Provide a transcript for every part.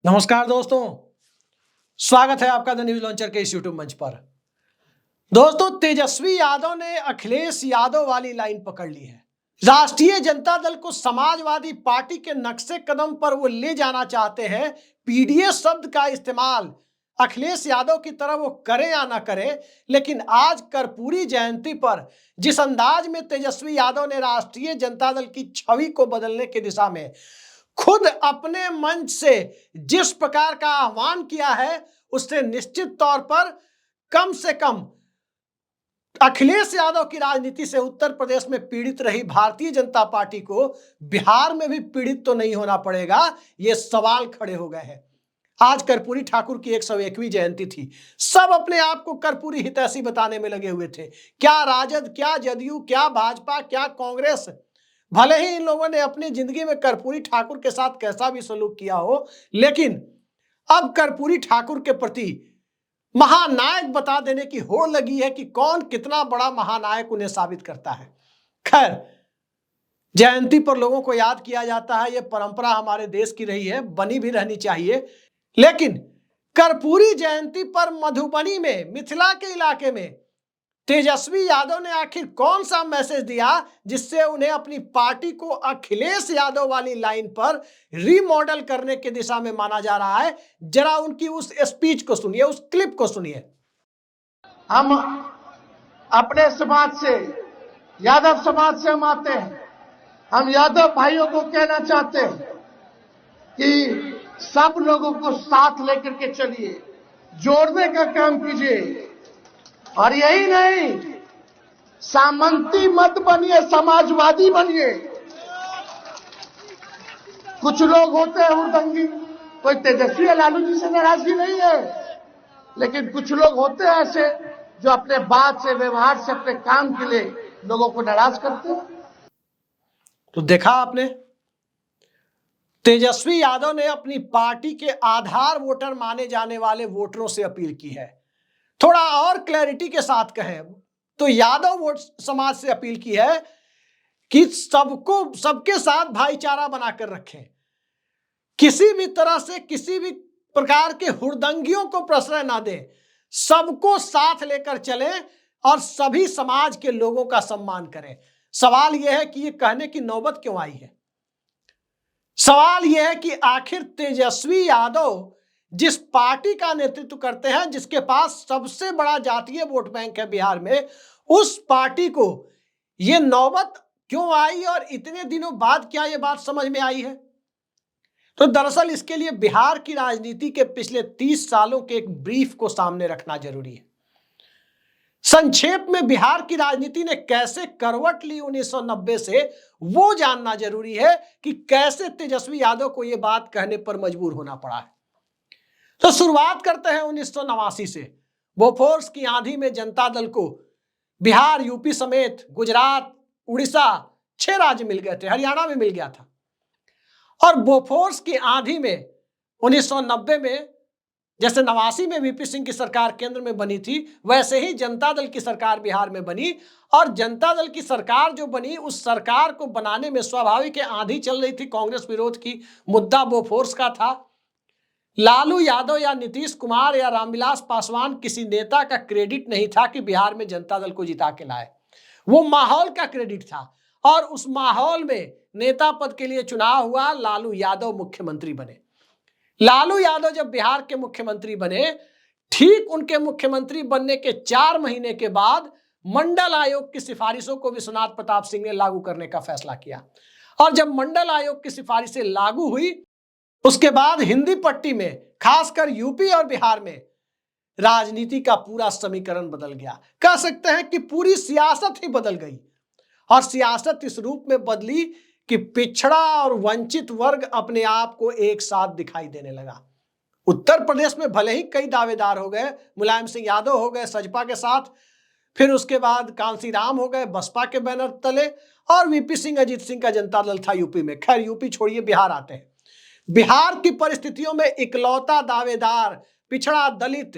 नमस्कार दोस्तों, स्वागत है आपका द न्यूज लॉन्चर के इस यूट्यूब मंच पर। दोस्तों, तेजस्वी यादव ने अखिलेश यादव वाली लाइन पकड़ ली है। राष्ट्रीय जनता दल को समाजवादी पार्टी के नक्शे कदम पर वो ले जाना चाहते हैं। पीडीएस शब्द का इस्तेमाल अखिलेश यादव की तरह वो करे या ना करे, लेकिन आज कर्पूरी जयंती पर जिस अंदाज में तेजस्वी यादव ने राष्ट्रीय जनता दल की छवि को बदलने की दिशा में खुद अपने मंच से जिस प्रकार का आह्वान किया है, उससे निश्चित तौर पर कम से कम अखिलेश यादव की राजनीति से उत्तर प्रदेश में पीड़ित रही भारतीय जनता पार्टी को बिहार में भी पीड़ित तो नहीं होना पड़ेगा, ये सवाल खड़े हो गए हैं। आज कर्पूरी ठाकुर की 101वीं जयंती थी। सब अपने आप को कर्पूरी हितैषी बताने में लगे हुए थे। क्या राजद, क्या जदयू, क्या भाजपा, क्या कांग्रेस, भले ही इन लोगों ने अपनी जिंदगी में कर्पूरी ठाकुर के साथ कैसा भी सलूक किया हो, लेकिन अब कर्पूरी ठाकुर के प्रति महानायक बता देने की होड़ लगी है कि कौन कितना बड़ा महानायक उन्हें साबित करता है। खैर, जयंती पर लोगों को याद किया जाता है, यह परंपरा हमारे देश की रही है, बनी भी रहनी चाहिए। लेकिन कर्पूरी जयंती पर मधुबनी में, मिथिला के इलाके में तेजस्वी यादव ने आखिर कौन सा मैसेज दिया जिससे उन्हें अपनी पार्टी को अखिलेश यादव वाली लाइन पर रीमॉडल करने की दिशा में माना जा रहा है। जरा उनकी उस स्पीच को सुनिए, उस क्लिप को सुनिए। हम अपने समाज से, यादव समाज से हम आते हैं। हम यादव भाइयों को कहना चाहते हैं कि सब लोगों को साथ लेकर के चलिए, जोड़ने का काम कीजिए। और यही नहीं, सामंती मत बनिए, समाजवादी बनिए। कुछ लोग होते हैं हुड़दंगी, कोई तेजस्वी या लालू जी से नाराजगी नहीं है, लेकिन कुछ लोग होते हैं ऐसे जो अपने बात से, व्यवहार से, अपने काम के लिए लोगों को नाराज करते हैं। तो देखा आपने, तेजस्वी यादव ने अपनी पार्टी के आधार वोटर माने जाने वाले वोटरों से अपील की है। थोड़ा और क्लैरिटी के साथ कहें तो यादव वोट समाज से अपील की है कि सबके साथ भाईचारा बनाकर रखें, किसी भी तरह से किसी भी प्रकार के हुड़दंगियों को प्रश्रय ना दें, सबको साथ लेकर चलें और सभी समाज के लोगों का सम्मान करें। सवाल यह है कि यह कहने की नौबत क्यों आई है। सवाल यह है कि आखिर तेजस्वी यादव जिस पार्टी का नेतृत्व करते हैं, जिसके पास सबसे बड़ा जातीय वोट बैंक है बिहार में, उस पार्टी को यह नौबत क्यों आई और इतने दिनों बाद क्या यह बात समझ में आई है। तो दरअसल इसके लिए बिहार की राजनीति के पिछले 30 सालों के एक ब्रीफ को सामने रखना जरूरी है। संक्षेप में बिहार की राजनीति ने कैसे करवट ली 1990 से, वो जानना जरूरी है कि कैसे तेजस्वी यादव को यह बात कहने पर मजबूर होना पड़ा है। तो शुरुआत करते हैं 1989 से। बोफोर्स की आंधी में जनता दल को बिहार, यूपी समेत गुजरात, उड़ीसा 6 राज्य मिल गए थे, हरियाणा में मिल गया था। और बोफोर्स की आंधी में 1990 में जैसे 89 में वीपी सिंह की सरकार केंद्र में बनी थी, वैसे ही जनता दल की सरकार बिहार में बनी। और जनता दल की सरकार जो बनी, उस सरकार को बनाने में स्वाभाविक आंधी चल रही थी, कांग्रेस विरोध की, मुद्दा बोफोर्स का था। लालू यादव या नीतीश कुमार या रामविलास पासवान किसी नेता का क्रेडिट नहीं था कि बिहार में जनता दल को जिता के लाए, वो माहौल का क्रेडिट था। और उस माहौल में नेता पद के लिए चुनाव हुआ, लालू यादव मुख्यमंत्री बने। लालू यादव जब बिहार के मुख्यमंत्री बने, ठीक उनके मुख्यमंत्री बनने के 4 महीने के बाद मंडल आयोग की सिफारिशों को विश्वनाथ प्रताप सिंह ने लागू करने का फैसला किया। और जब मंडल आयोग की सिफारिशें लागू हुई, उसके बाद हिंदी पट्टी में, खासकर यूपी और बिहार में राजनीति का पूरा समीकरण बदल गया। कह सकते हैं कि पूरी सियासत ही बदल गई। और सियासत इस रूप में बदली कि पिछड़ा और वंचित वर्ग अपने आप को एक साथ दिखाई देने लगा। उत्तर प्रदेश में भले ही कई दावेदार हो गए, मुलायम सिंह यादव हो गए सजपा के साथ, फिर उसके बाद कांसी राम हो गए बसपा के बैनर तले, और वीपी सिंह, अजीत सिंह का जनता दल था यूपी में। खैर, यूपी छोड़िए, बिहार आते हैं। बिहार की परिस्थितियों में इकलौता दावेदार पिछड़ा, दलित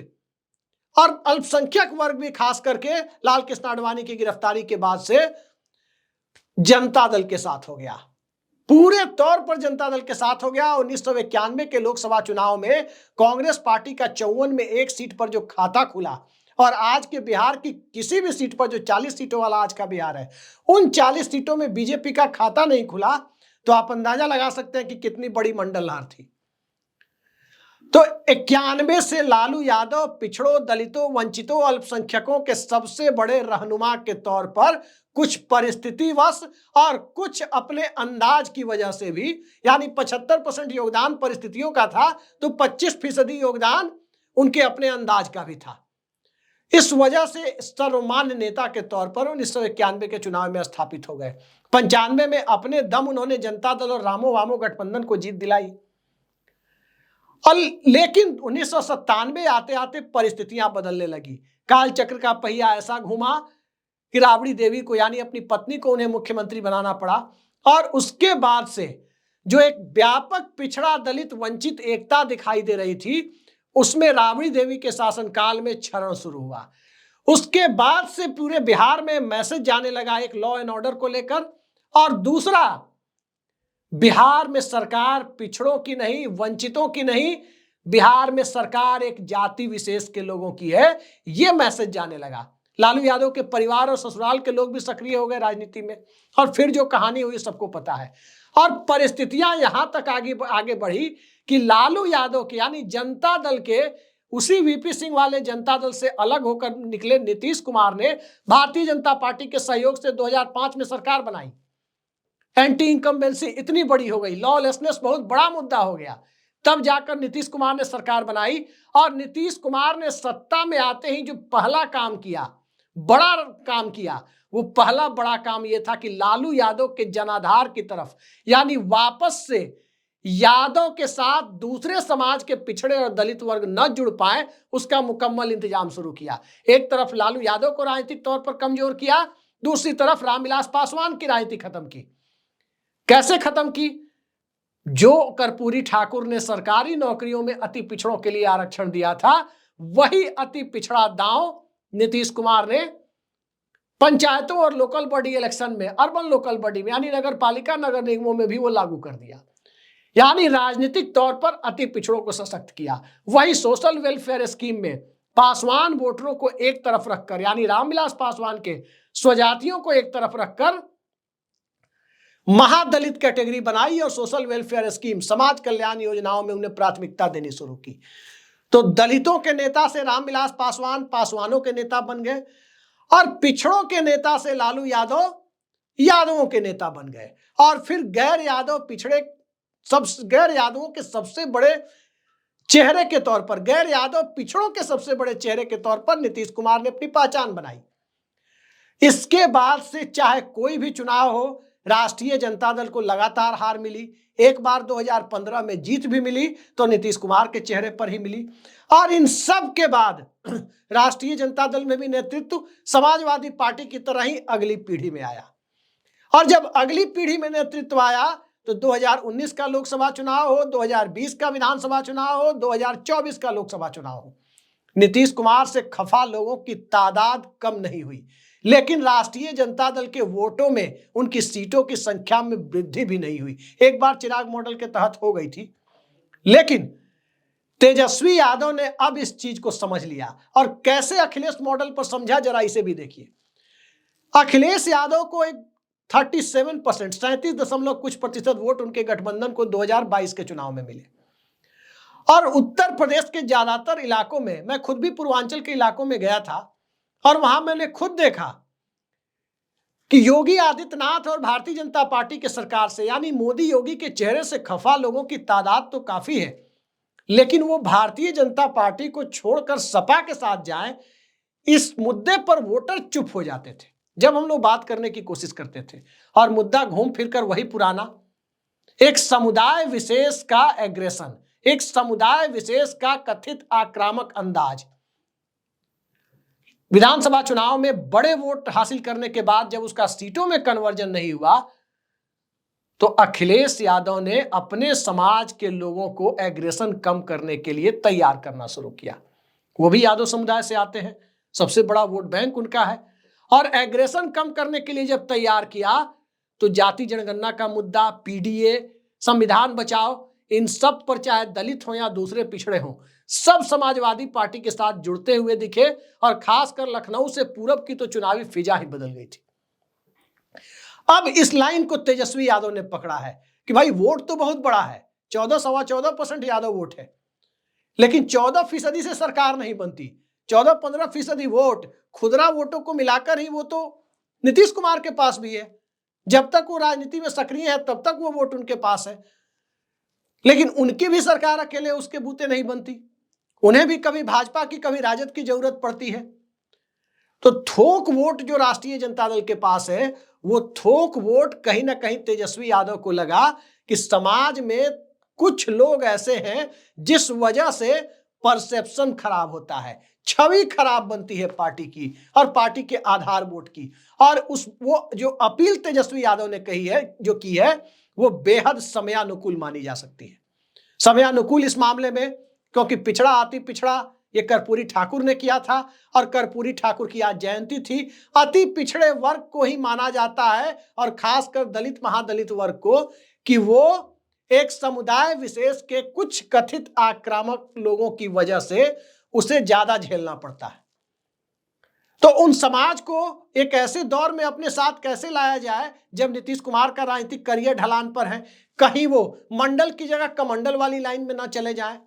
और अल्पसंख्यक वर्ग भी, खास करके लाल कृष्ण आडवाणी की गिरफ्तारी के बाद से जनता दल के साथ हो गया। पूरे तौर पर जनता दल के साथ हो गया। 1991 के लोकसभा चुनाव में कांग्रेस पार्टी का 54 में एक सीट पर जो खाता खुला और आज के बिहार की किसी भी सीट पर जो 40 सीटों वाला आज का बिहार है, उन 40 सीटों में बीजेपी का खाता नहीं खुला, तो आप अंदाजा लगा सकते हैं कि कितनी बड़ी मंडल हार थी। तो 91 से लालू यादव पिछड़ों, दलितों, वंचितों, अल्पसंख्यकों के सबसे बड़े रहनुमा के तौर पर कुछ परिस्थितिवश और कुछ अपने अंदाज की वजह से भी, यानी 75% योगदान परिस्थितियों का था, तो 25% योगदान उनके अपने अंदाज का भी था। इस वजह से सर्वमान्य नेता के तौर पर 1991 के चुनाव में स्थापित हो गए। 95 में अपने दम उन्होंने जनता दल और रामो वामो गठबंधन को जीत दिलाई। और लेकिन 1997 आते आते परिस्थितियां बदलने लगी। कालचक्र का पहिया ऐसा घूमा कि राबड़ी देवी को, यानी अपनी पत्नी को, उन्हें मुख्यमंत्री बनाना पड़ा। और उसके बाद से जो एक व्यापक पिछड़ा, दलित, वंचित एकता दिखाई दे रही थी, उसमें राबड़ी देवी के शासनकाल में क्षरण शुरू हुआ। उसके बाद से पूरे बिहार में मैसेज जाने लगा, एक लॉ एंड ऑर्डर को लेकर, और दूसरा, बिहार में सरकार पिछड़ों की नहीं, वंचितों की नहीं, बिहार में सरकार एक जाति विशेष के लोगों की है, यह मैसेज जाने लगा। लालू यादव के परिवार और ससुराल के लोग भी सक्रिय हो गए राजनीति में, और फिर जो कहानी हुई सबको पता है। और परिस्थितियां यहां तक आगे बढ़ी कि लालू यादव के, यानी जनता दल के, उसी वीपी सिंह वाले जनता दल से अलग होकर निकले नीतीश कुमार ने भारतीय जनता पार्टी के सहयोग से 2005 में सरकार बनाई। एंटी इनकम्बेंसी इतनी बड़ी हो गई, लॉलेसनेस बहुत बड़ा मुद्दा हो गया, तब जाकर नीतीश कुमार ने सरकार बनाई। और नीतीश कुमार ने सत्ता में आते ही जो पहला काम किया, बड़ा काम किया, वो पहला बड़ा काम यह था कि लालू यादव के जनाधार की तरफ, यानी वापस से यादव के साथ दूसरे समाज के पिछड़े और दलित वर्ग न जुड़ पाए, उसका मुकम्मल इंतजाम शुरू किया। एक तरफ लालू यादव को राजनीतिक तौर पर कमजोर किया, दूसरी तरफ रामविलास पासवान की राजनीति खत्म की। कैसे खत्म की? जो कर्पूरी ठाकुर ने सरकारी नौकरियों में अति पिछड़ों के लिए आरक्षण दिया था, वही अति पिछड़ा दांव नीतीश कुमार ने पंचायतों और लोकल बॉडी इलेक्शन में, अर्बन लोकल बॉडी में, यानी नगर पालिका, नगर निगमों में भी वो लागू कर दिया। यानी राजनीतिक तौर पर अति पिछड़ों को सशक्त किया। वही सोशल वेलफेयर स्कीम में पासवान वोटरों को एक तरफ रखकर, यानी रामविलास पासवान के स्वजातियों को एक तरफ रखकर महादलित कैटेगरी बनाई और सोशल वेलफेयर स्कीम, समाज कल्याण योजनाओं में उन्हें प्राथमिकता देनी शुरू की। तो दलितों के नेता से रामविलास पासवान पासवानों के नेता बन गए, और पिछड़ों के नेता से लालू यादव यादवों के नेता बन गए। और फिर गैर यादव पिछड़े, गैर यादवों के सबसे बड़े चेहरे के तौर पर, गैर यादव पिछड़ों के सबसे बड़े चेहरे के तौर पर नीतीश कुमार ने अपनी पहचान बनाई। इसके बाद से चाहे कोई भी चुनाव हो, राष्ट्रीय जनता दल को लगातार हार मिली। एक बार 2015 में जीत भी मिली तो नीतीश कुमार के चेहरे पर ही मिली। और इन सब के बाद राष्ट्रीय जनता दल में भी नेतृत्व समाजवादी पार्टी की तरह ही अगली पीढ़ी में आया। और जब अगली पीढ़ी में नेतृत्व आया तो 2019 का लोकसभा चुनाव हो, 2020 का विधानसभा चुनाव हो, 2024 का लोकसभा चुनाव हो, नीतीश कुमार से खफा लोगों की तादाद कम नहीं हुई, लेकिन राष्ट्रीय जनता दल के वोटों में, उनकी सीटों की संख्या में वृद्धि भी नहीं हुई। एक बार चिराग मॉडल के तहत हो गई थी, लेकिन तेजस्वी यादव ने अब इस चीज को समझ लिया। और कैसे अखिलेश मॉडल पर समझा, जरा इसे भी देखिए। अखिलेश यादव को एक 37%, 37 कुछ प्रतिशत वोट उनके गठबंधन को 2022 के चुनाव में मिले। और उत्तर प्रदेश के ज्यादातर इलाकों में, मैं खुद भी पूर्वांचल के इलाकों में गया था, और वहां मैंने खुद देखा कि योगी आदित्यनाथ और भारतीय जनता पार्टी के सरकार से, यानी मोदी योगी के चेहरे से खफा लोगों की तादाद तो काफी है, लेकिन वो भारतीय जनता पार्टी को छोड़कर सपा के साथ जाएं, इस मुद्दे पर वोटर चुप हो जाते थे जब हम लोग बात करने की कोशिश करते थे। और मुद्दा घूम फिरकर वही पुराना, एक समुदाय विशेष का एग्रेशन, एक समुदाय विशेष का कथित आक्रामक अंदाज। विधानसभा चुनाव में बड़े वोट हासिल करने के बाद जब उसका सीटों में कन्वर्जन नहीं हुआ, तो अखिलेश यादव ने अपने समाज के लोगों को एग्रेशन कम करने के लिए तैयार करना शुरू किया। वो भी यादव समुदाय से आते हैं, सबसे बड़ा वोट बैंक उनका है। और एग्रेशन कम करने के लिए जब तैयार किया, तो जाति जनगणना का मुद्दा, पीडीए, संविधान बचाओ, इन सब पर चाहे दलित हो या दूसरे पिछड़े हो, सब समाजवादी पार्टी के साथ जुड़ते हुए दिखे। और खासकर लखनऊ से पूरब की तो चुनावी फिजा ही बदल गई थी। अब इस लाइन को तेजस्वी यादव ने पकड़ा है कि भाई वोट तो बहुत बड़ा है, 14-14.25% यादव वोट है, लेकिन 14% से सरकार नहीं बनती। 14-15% वोट, खुदरा वोटों को मिलाकर ही वो तो नीतीश कुमार के पास भी है। जब तक वो राजनीति में सक्रिय है तब तक वो वोट उनके पास है, लेकिन उनकी भी सरकार अकेले उसके बूते नहीं बनती। उन्हें भी कभी भाजपा की कभी राजद की जरूरत पड़ती है। तो थोक वोट जो राष्ट्रीय जनता दल के पास है, वो थोक वोट कहीं ना कहीं तेजस्वी यादव को लगा कि समाज में कुछ लोग ऐसे हैं जिस वजह से परसेप्शन खराब होता है, छवि खराब बनती है पार्टी की और पार्टी के आधार वोट की। और वो जो अपील तेजस्वी यादव ने कही है, जो की है, वो बेहद समयानुकूल मानी जा सकती है। समयानुकूल इस मामले में क्योंकि पिछड़ा अति पिछड़ा ये कर्पूरी ठाकुर ने किया था और कर्पूरी ठाकुर की आज जयंती थी। अति पिछड़े वर्ग को ही माना जाता है और खासकर दलित महादलित वर्ग को कि वो एक समुदाय विशेष के कुछ कथित आक्रामक लोगों की वजह से उसे ज्यादा झेलना पड़ता है। तो उन समाज को एक ऐसे दौर में अपने साथ कैसे लाया जाए जब नीतीश कुमार का राजनीतिक करियर ढलान पर है, कहीं वो मंडल की जगह कमंडल वाली लाइन में ना चले जाए।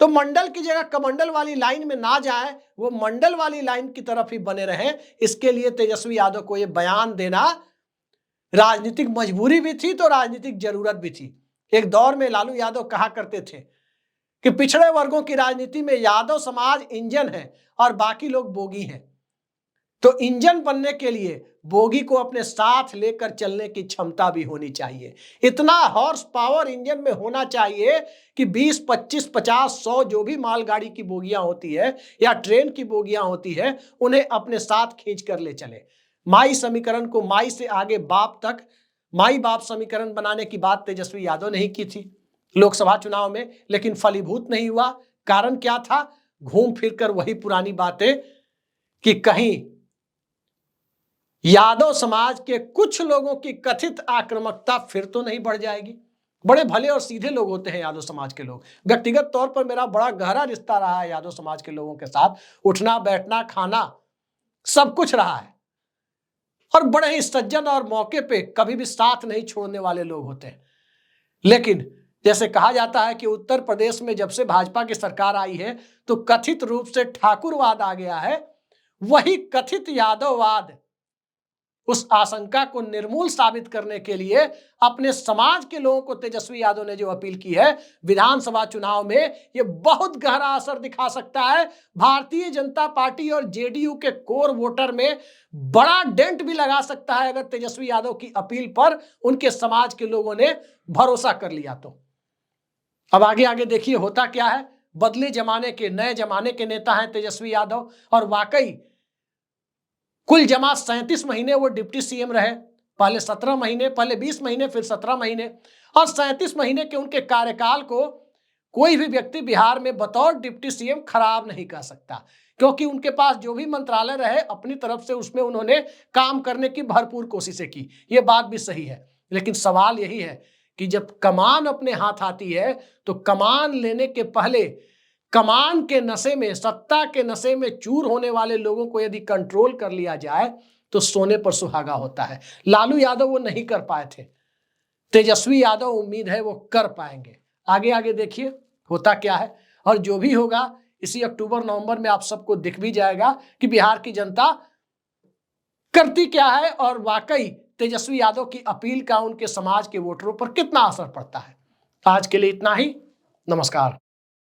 तो मंडल की जगह कमंडल वाली लाइन में ना जाए, वो मंडल वाली लाइन की तरफ ही बने रहे। इसके लिए तेजस्वी यादव को ये बयान देना राजनीतिक मजबूरी भी थी तो राजनीतिक जरूरत भी थी। एक दौर में लालू यादव कहा करते थे कि पिछड़े वर्गों की राजनीति में यादव समाज इंजन है और बाकी लोग बोगी हैं। तो इंजन बनने के लिए बोगी को अपने साथ लेकर चलने की क्षमता भी होनी चाहिए। इतना हॉर्स पावर इंजन में होना चाहिए कि 20, 25, 50, 100 जो भी मालगाड़ी की बोगियां होती है या ट्रेन की बोगियां होती है, उन्हें अपने साथ खींच कर ले चले। माई समीकरण को माई से आगे बाप तक, माई बाप समीकरण बनाने की बात तेजस्वी यादव ने ही की थी लोकसभा चुनाव में, लेकिन फलीभूत नहीं हुआ। कारण क्या था? घूम फिर कर वही पुरानी बातें कि कहीं यादव समाज के कुछ लोगों की कथित आक्रामकता फिर तो नहीं बढ़ जाएगी। बड़े भले और सीधे लोग होते हैं यादव समाज के लोग। व्यक्तिगत तौर पर मेरा बड़ा गहरा रिश्ता रहा है यादव समाज के लोगों के साथ, उठना बैठना खाना सब कुछ रहा है, और बड़े ही सज्जन और मौके पे कभी भी साथ नहीं छोड़ने वाले लोग होते हैं। लेकिन जैसे कहा जाता है कि उत्तर प्रदेश में जब से भाजपा की सरकार आई है तो कथित रूप से ठाकुरवाद आ गया है। वही कथित यादववाद, उस आशंका को निर्मूल साबित करने के लिए अपने समाज के लोगों को तेजस्वी यादव ने जो अपील की है, विधानसभा चुनाव में ये बहुत गहरा असर दिखा सकता है। भारतीय जनता पार्टी और जेडीयू के कोर वोटर में बड़ा डेंट भी लगा सकता है अगर तेजस्वी यादव की अपील पर उनके समाज के लोगों ने भरोसा कर लिया तो। अब आगे आगे देखिए होता क्या है। बदले जमाने के, नए जमाने के नेता हैं तेजस्वी यादव, और वाकई कुल जमा 37 महीने वो डिप्टी सीएम रहे। पहले 17 महीने, पहले 20 महीने, फिर 17 महीने, और 37 महीने के उनके कार्यकाल को कोई भी व्यक्ति बिहार में बतौर डिप्टी सीएम खराब नहीं कर सकता, क्योंकि उनके पास जो भी मंत्रालय रहे अपनी तरफ से उसमें उन्होंने काम करने की भरपूर कोशिशें की। ये बात भी सही है, लेकिन सवाल यही है कि जब कमान अपने हाथ आती है तो कमान लेने के पहले कमान के नशे में, सत्ता के नशे में चूर होने वाले लोगों को यदि कंट्रोल कर लिया जाए तो सोने पर सुहागा होता है। लालू यादव वो नहीं कर पाए थे, तेजस्वी यादव उम्मीद है वो कर पाएंगे। आगे आगे देखिए होता क्या है, और जो भी होगा इसी अक्टूबर नवंबर में आप सबको दिख भी जाएगा कि बिहार की जनता करती क्या है और वाकई तेजस्वी यादव की अपील का उनके समाज के वोटरों पर कितना असर पड़ता है। आज के लिए इतना ही, नमस्कार।